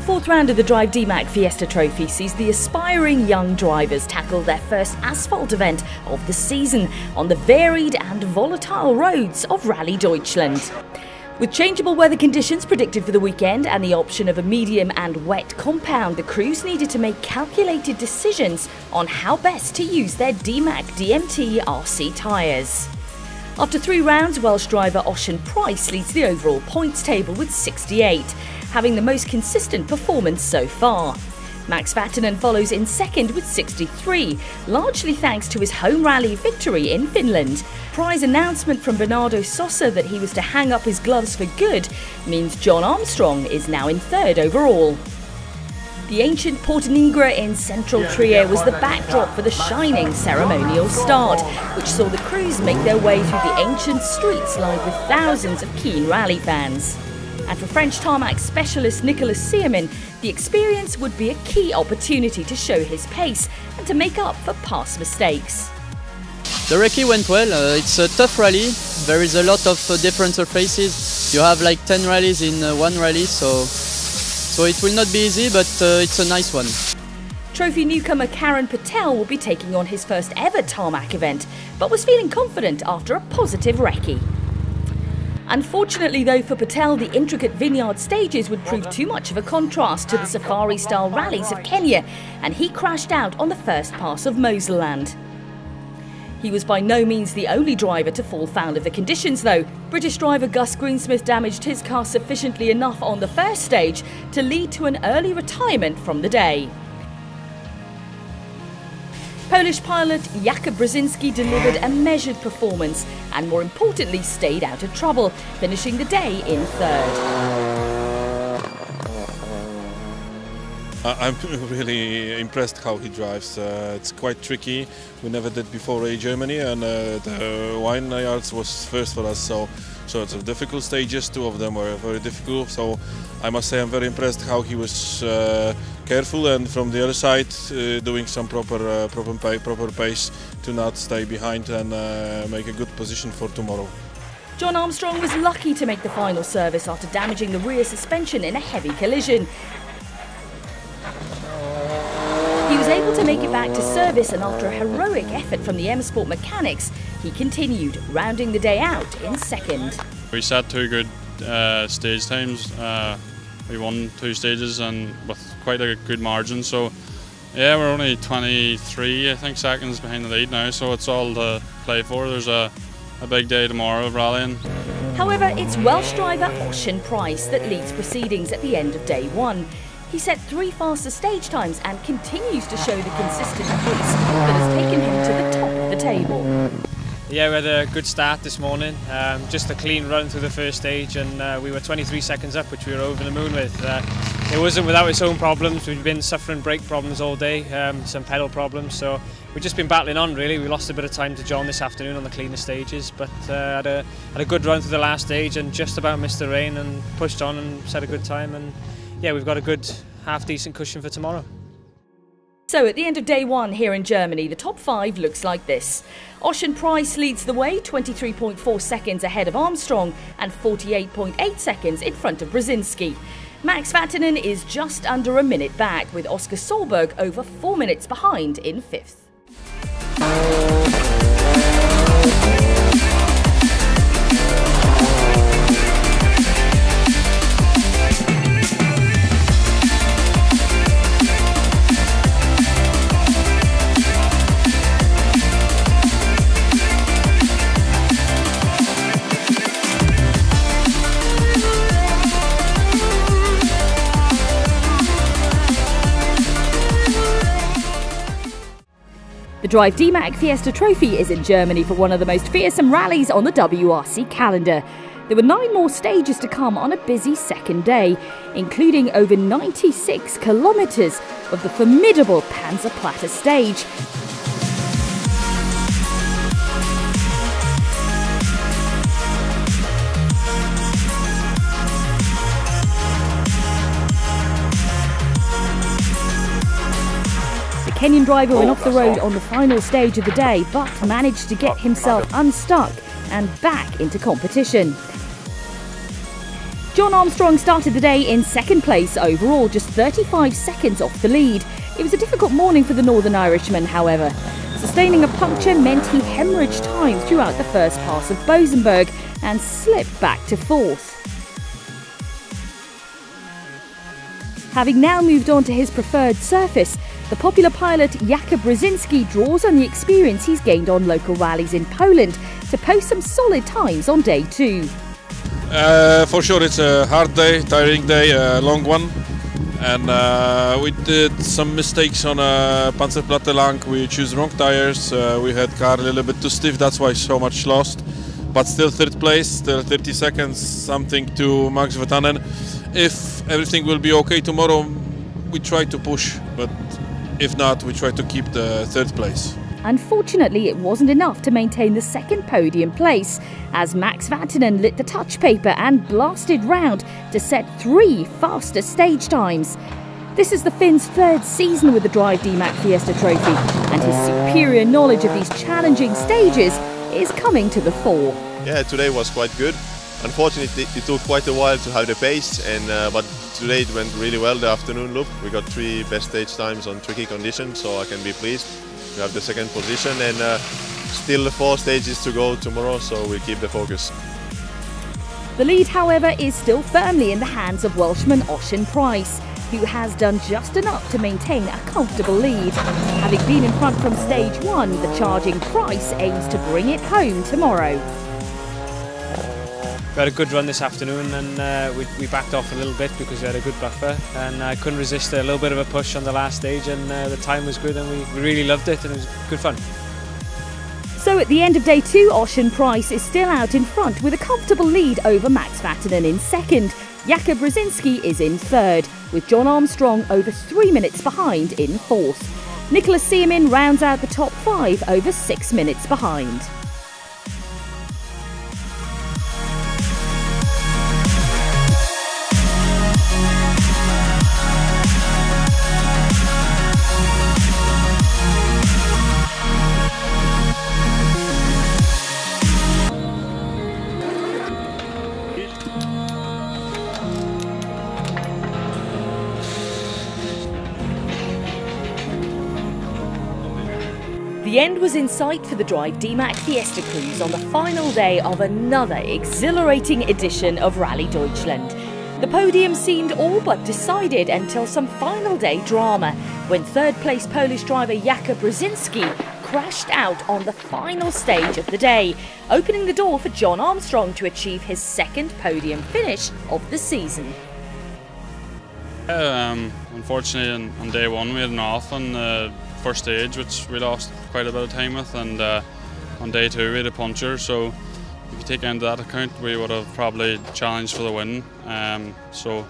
The fourth round of the Drive DMACK Fiesta Trophy sees the aspiring young drivers tackle their first asphalt event of the season on the varied and volatile roads of Rallye Deutschland. With changeable weather conditions predicted for the weekend and the option of a medium and wet compound, the crews needed to make calculated decisions on how best to use their DMACK DMT RC tyres. After 3 rounds, Welsh driver Ossian Price leads the overall points table with 68, having the most consistent performance so far. Max Vatanen follows in second with 63, largely thanks to his home rally victory in Finland. Prize announcement from Bernardo Sosa that he was to hang up his gloves for good means John Armstrong is now in third overall. The ancient Porta Nigra in central Trier was the backdrop for the shining ceremonial start, which saw the crews make their way through the ancient streets lined with thousands of keen rally fans. And for French tarmac specialist Nicolas Siermin, the experience would be a key opportunity to show his pace and to make up for past mistakes. The recce went well. It's a tough rally. There is a lot of different surfaces. You have like 10 rallies in one rally, so it will not be easy, but it's a nice one. Trophy newcomer Karan Patel will be taking on his first ever tarmac event, but was feeling confident after a positive recce. Unfortunately though for Patel, the intricate vineyard stages would prove too much of a contrast to the safari-style rallies of Kenya, and he crashed out on the first pass of Moselland. He was by no means the only driver to fall foul of the conditions though. British driver Gus Greensmith damaged his car sufficiently enough on the first stage to lead to an early retirement from the day. Polish pilot Jakub Brzezinski delivered a measured performance and, more importantly, stayed out of trouble, finishing the day in third. I'm really impressed how he drives. It's quite tricky. We never did before in Germany, and the vineyards was first for us. So it's difficult stages. 2 of them were very difficult. So I must say I'm very impressed how he was careful, and from the other side doing some proper pace to not stay behind and make a good position for tomorrow. John Armstrong was lucky to make the final service after damaging the rear suspension in a heavy collision. He was able to make it back to service, and after a heroic effort from the M Sport mechanics, he continued, rounding the day out in second. We set 2 good stage times. We won 2 stages and with quite a good margin. So yeah, we're only 23, I think, seconds behind the lead now. So it's all to play for. There's a big day tomorrow of rallying. However, it's Welsh driver Ossian Price that leads proceedings at the end of day 1. He set 3 faster stage times and continues to show the consistent pace that has taken him to the top of the table. Yeah, we had a good start this morning. Just a clean run through the first stage, and we were 23 seconds up, which we were over the moon with. It wasn't without its own problems. We've been suffering brake problems all day, some pedal problems, so we've just been battling on really. We lost a bit of time to John this afternoon on the cleaner stages, but had a good run through the last stage and just about missed the rain and pushed on and set a good time. And yeah, we've got a good half-decent cushion for tomorrow. So at the end of day 1 here in Germany, the top 5 looks like this. Ossian Price leads the way, 23.4 seconds ahead of Armstrong and 48.8 seconds in front of Brzezinski. Max Vatanen is just under a minute back, with Oscar Solberg over 4 minutes behind in 5th. The Drive DMACK Fiesta Trophy is in Germany for one of the most fearsome rallies on the WRC calendar. There were 9 more stages to come on a busy second day, including over 96 kilometres of the formidable Panzerplatte stage. The Kenyan driver went off the road on the final stage of the day, but managed to get himself unstuck and back into competition. John Armstrong started the day in second place overall, just 35 seconds off the lead. It was a difficult morning for the Northern Irishman, however. Sustaining a puncture meant he hemorrhaged time throughout the first pass of Bosenberg and slipped back to fourth. Having now moved on to his preferred surface, the popular pilot Jakub Brzezinski draws on the experience he's gained on local rallies in Poland to post some solid times on day 2. For sure it's a hard day, tiring day, a long one. And we did some mistakes on Panzerplatte Lang. We chose wrong tires. We had car a little bit too stiff, that's why so much lost. But still third place, still 30 seconds, something to Max Verstappen. If everything will be okay tomorrow, we try to push, but if not, we try to keep the third place. Unfortunately, it wasn't enough to maintain the second podium place, as Max Verstappen lit the touch paper and blasted round to set 3 faster stage times. This is the Finn's third season with the Drive DMACK Fiesta trophy, and his superior knowledge of these challenging stages is coming to the fore. Yeah, today was quite good. Unfortunately, it took quite a while to have the pace, but today it went really well, the afternoon loop. We got 3 best stage times on tricky conditions, so I can be pleased. We have the second position and still 4 stages to go tomorrow, so we'll keep the focus. The lead, however, is still firmly in the hands of Welshman Ocean Price, who has done just enough to maintain a comfortable lead. Having been in front from stage 1, the charging Price aims to bring it home tomorrow. We had a good run this afternoon, and we backed off a little bit because we had a good buffer, and I couldn't resist a little bit of a push on the last stage, and the time was good and we really loved it, and it was good fun. So at the end of day 2, Ocean Price is still out in front with a comfortable lead over Max Verstappen in second. Jakub Brzezinski is in third, with John Armstrong over 3 minutes behind in fourth. Nicholas Seaman rounds out the top 5 over 6 minutes behind. The end was in sight for the Drive DMACK Fiesta Cruise on the final day of another exhilarating edition of Rallye Deutschland. The podium seemed all but decided until some final day drama, when third-place Polish driver Jakub Brzezinski crashed out on the final stage of the day, opening the door for John Armstrong to achieve his second podium finish of the season. Unfortunately, on day 1 we had an off on the first stage, which we lost quite a bit of time with, and on day 2 we had a puncture, so if you take into that account we would have probably challenged for the win, so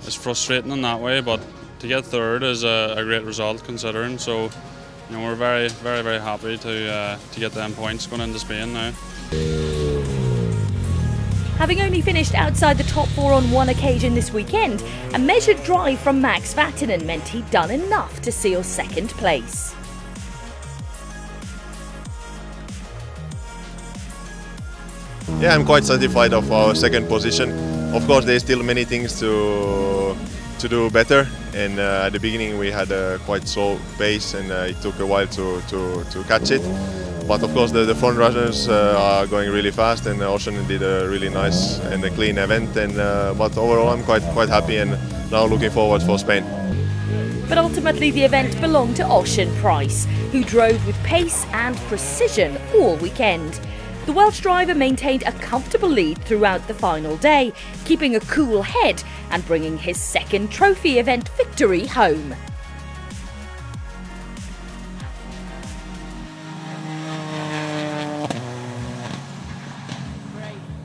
it's frustrating in that way, but to get third is a great result considering, so you know, we're very happy to get them points going into Spain now. Having only finished outside the top 4 on one occasion this weekend, a measured drive from Max Verstappen meant he'd done enough to seal second place. Yeah, I'm quite satisfied of our second position. Of course, there's still many things to do better, and at the beginning we had a quite slow pace, and it took a while to catch it. But of course the front runners are going really fast, and Ocean did a really nice and a clean event, and but overall I'm quite happy and now looking forward for Spain. But ultimately the event belonged to Ocean Price, who drove with pace and precision all weekend. The Welsh driver maintained a comfortable lead throughout the final day, keeping a cool head and bringing his second trophy event victory home.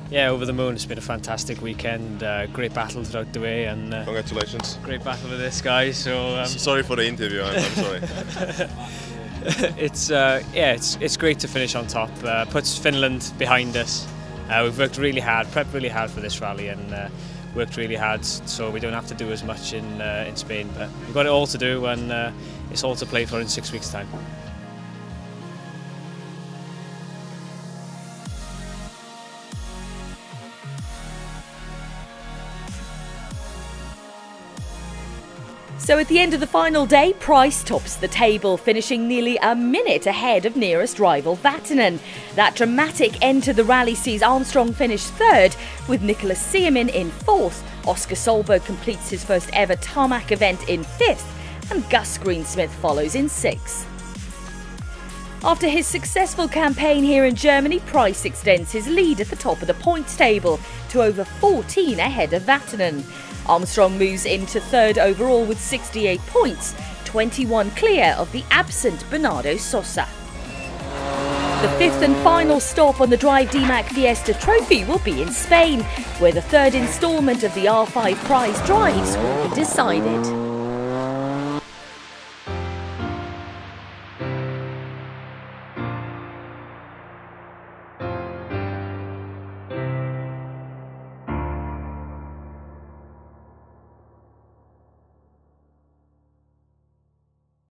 Yeah, over the moon. It's been a fantastic weekend. Great battle throughout the way, and Congratulations. great battle with this guy. So Sorry for the interview. I'm sorry. it's great to finish on top. Puts Finland behind us. We've worked really hard, prepped really hard for this rally, and worked really hard, so we don't have to do as much in Spain. But we've got it all to do, and it's all to play for in 6 weeks' time. So at the end of the final day, Price tops the table, finishing nearly a minute ahead of nearest rival Vatanen. That dramatic end to the rally sees Armstrong finish third, with Nicholas Seaman in fourth. Oscar Solberg completes his first ever DMACK event in fifth, and Gus Greensmith follows in sixth. After his successful campaign here in Germany, Price extends his lead at the top of the points table to over 14 ahead of Vatanen. Armstrong moves into third overall with 68 points, 21 clear of the absent Bernardo Sosa. The fifth and final stop on the Drive DMACK Fiesta Trophy will be in Spain, where the third instalment of the R5 prize drives will be decided.